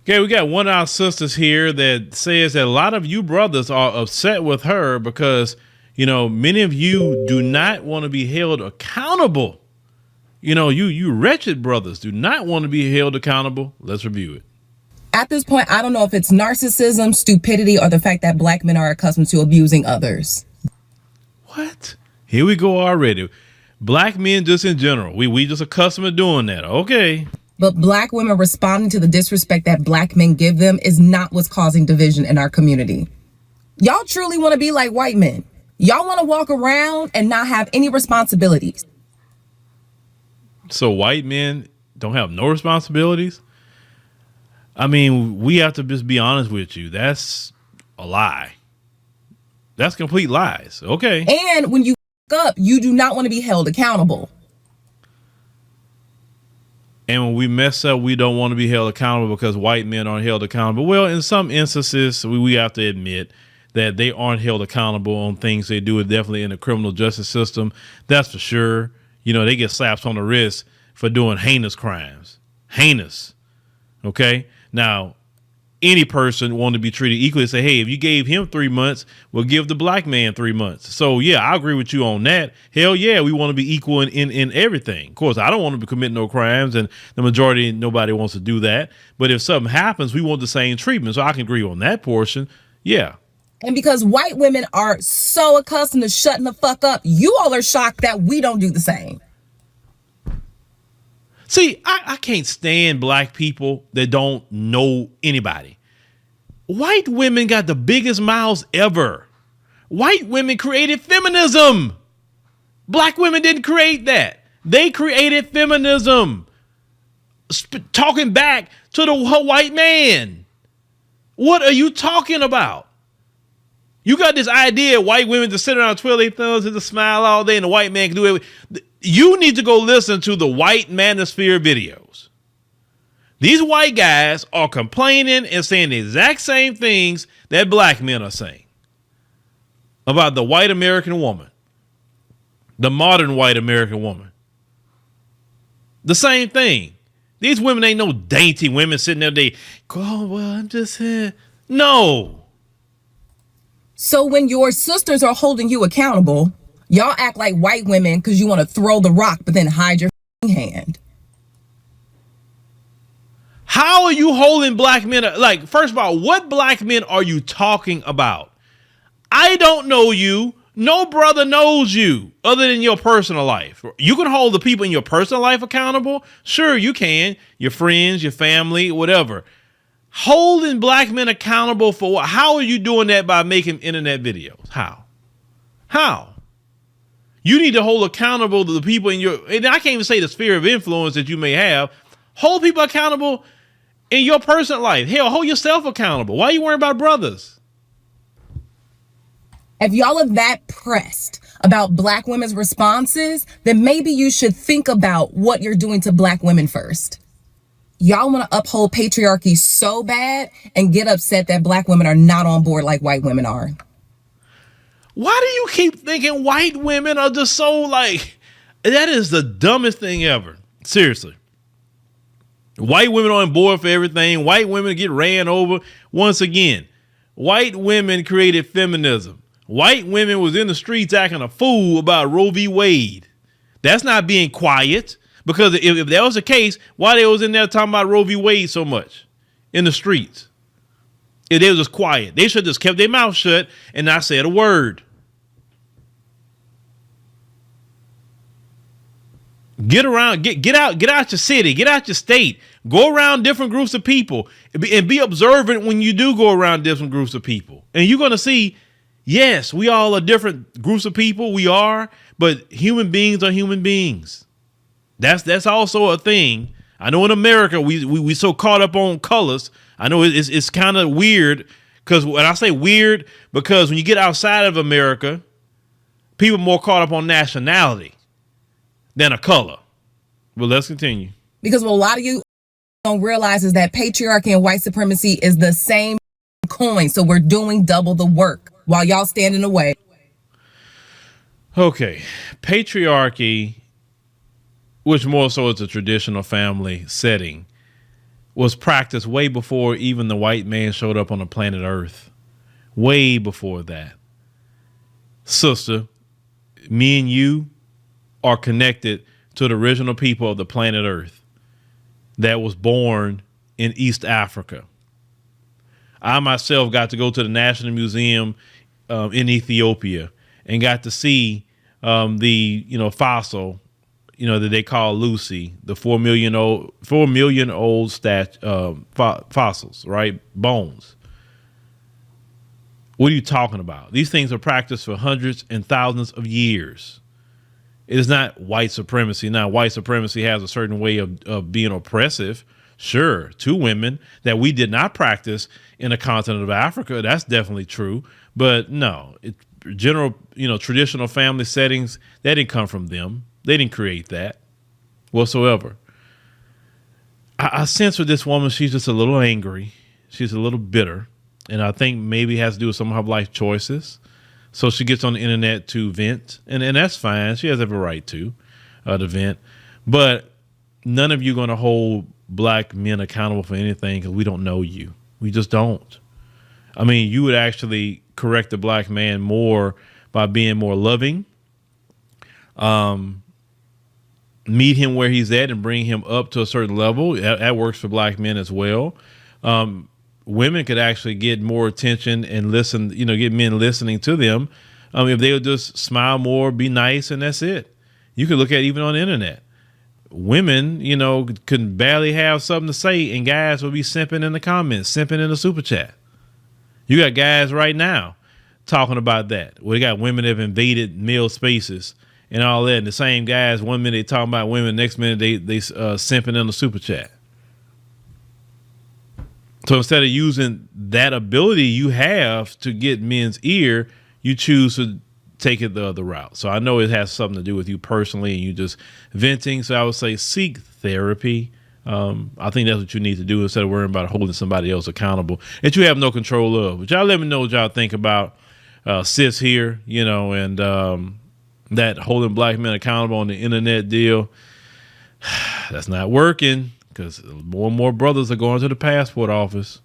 Okay, we got one of our sisters here that says that a lot of you brothers are upset with her because, many of you do not want to be held accountable. You wretched brothers do not want to be held accountable. Let's review it. At this point, I don't know if it's narcissism, stupidity, or the fact that black men are accustomed to abusing others. What? Here we go already. Black men just in general. We just accustomed to doing that. Okay. But black women responding to the disrespect that black men give them is not what's causing division in our community. Y'all truly want to be like white men. Y'all want to walk around and not have any responsibilities. So white men don't have no responsibilities? I mean, we have to just be honest with you. That's a lie. That's complete lies. Okay. And when you up, you do not want to be held accountable. And when we mess up, we don't want to be held accountable because white men aren't held accountable. Well, in some instances, we have to admit that they aren't held accountable on things they do. Definitely in the criminal justice system. That's for sure. They get slaps on the wrist for doing heinous crimes. Heinous. Okay. Now, any person want to be treated equally. Say, hey, if you gave him 3 months, we'll give the black man 3 months. So, yeah, I agree with you on that. Hell, yeah, we want to be equal in everything. Of course, I don't want to commit no crimes, and the majority, nobody wants to do that. But if something happens, we want the same treatment. So I can agree on that portion. Yeah. And because white women are so accustomed to shutting the fuck up, you all are shocked that we don't do the same. See, I can't stand black people that don't know anybody. White women got the biggest mouths ever. White women created feminism. Black women didn't create that. They created feminism. Talking back to the white man. What are you talking about? You got this idea of white women just sit around, twirl their thumbs and just smile all day and the white man can do it. You need to go listen to the white manosphere videos. These white guys are complaining and saying the exact same things that black men are saying about the white American woman, the modern white American woman. The same thing. These women ain't no dainty women sitting there. They go, oh, well, I'm just here. No. So when your sisters are holding you accountable, y'all act like white women because you want to throw the rock, but then hide your hand. How are you holding black men? Like, first of all, what black men are you talking about? I don't know you. No brother knows you other than your personal life. You can hold the people in your personal life accountable. Sure, you can. Your friends, your family, whatever. Holding black men accountable for what? How are you doing that by making internet videos? How? You need to hold accountable to the people in your, and I can't even say the sphere of influence that you may have. Hold people accountable in your personal life. Hell, hold yourself accountable. Why are you worrying about brothers? If y'all are that pressed about black women's responses, then maybe you should think about what you're doing to black women first. Y'all want to uphold patriarchy so bad and get upset that black women are not on board like white women are. Why do you keep thinking white women are just so like, that is the dumbest thing ever. Seriously. White women are on board for everything. White women get ran over. Once again, white women created feminism. White women was in the streets acting a fool about Roe v. Wade. That's not being quiet, because if that was the case, why they was in there talking about Roe v. Wade so much in the streets? If they was just quiet, they should have just kept their mouth shut and not said a word. Get around, get out your city, get out your state, go around different groups of people and be observant when you do go around different groups of people. And you're going to see, yes, we all are different groups of people. We are, but human beings are human beings. That's also a thing. I know in America, we so caught up on colors. I know it's kind of weird, because when I say weird, because when you get outside of America, people are more caught up on nationality than a color. But let's continue. Because what a lot of you don't realize is that patriarchy and white supremacy is the same coin. So we're doing double the work while y'all stand in the way. Okay. Patriarchy, which more so is a traditional family setting, was practiced way before even the white man showed up on the planet Earth. Way before that. Sister, me and you are connected to the original people of the planet Earth that was born in East Africa. I myself got to go to the National Museum in Ethiopia and got to see the fossil that they call Lucy, the 4 million old fossils, right? Bones. What are you talking about? These things are practiced for hundreds and thousands of years. It is not white supremacy. Now, white supremacy has a certain way of being oppressive, sure, to women that we did not practice in the continent of Africa. That's definitely true. But no, general, traditional family settings, that didn't come from them. They didn't create that whatsoever. I sense with this woman, she's just a little angry. She's a little bitter. And I think maybe it has to do with some of her life choices. So she gets on the internet to vent. And that's fine. She has every right to vent. But none of you are going to hold black men accountable for anything because we don't know you. We just don't. I mean, you would actually correct the black man more by being more loving. Meet him where he's at and bring him up to a certain level. That works for black men as well. Women could actually get more attention and listen, get men listening to them. If they would just smile more, be nice, and that's it. You could look at it even on the internet. Women, could barely have something to say, and guys will be simping in the comments, simping in the super chat. You got guys right now talking about that. We got women that have invaded male spaces and all that. And the same guys, 1 minute they talking about women, next minute they simping in the super chat. So instead of using that ability you have to get men's ear, you choose to take it the other route. So I know it has something to do with you personally and you just venting. So I would say seek therapy. I think that's what you need to do instead of worrying about holding somebody else accountable that you have no control of. But y'all let me know what y'all think about sis here, and that holding black men accountable on the internet deal. That's not working because more and more brothers are going to the passport office.